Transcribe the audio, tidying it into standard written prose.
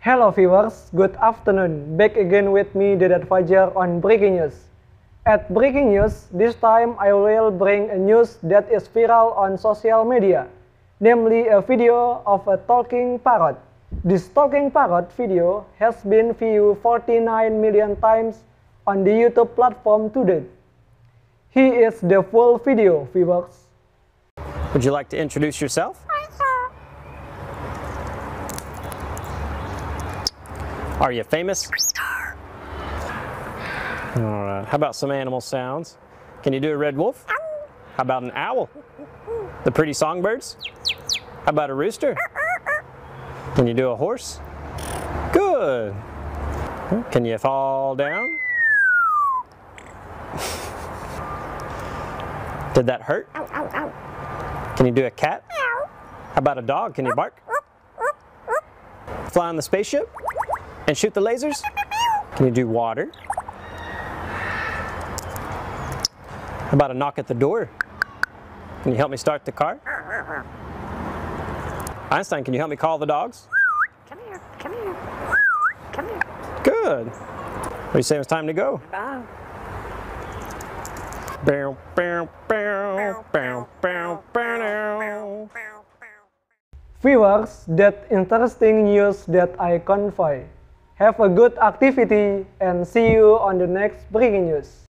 Hello viewers, good afternoon. Back again with me, Dedad Fajar on Breaking News. At Breaking News, this time I will bring a news that is viral on social media, namely a video of a talking parrot. This talking parrot video has been viewed 49 million times on the YouTube platform to date. Here is the full video, viewers. Would you like to introduce yourself? Are you famous? All right. How about some animal sounds? Can you do a red wolf? How about an owl? The pretty songbirds? How about a rooster? Can you do a horse? Good. Can you fall down? Did that hurt? Can you do a cat? How about a dog? Can you bark? Fly on the spaceship? And shoot the lasers? Can you do water? How about a knock at the door? Can you help me start the car? Einstein, can you help me call the dogs? Come here, come here, come here. Good. What do you say it's time to go? Bye. Bow, bow, bow, bow, bow, bow. Viewers, that interesting news that I convey. Have a good activity and see you on the next Breaking News.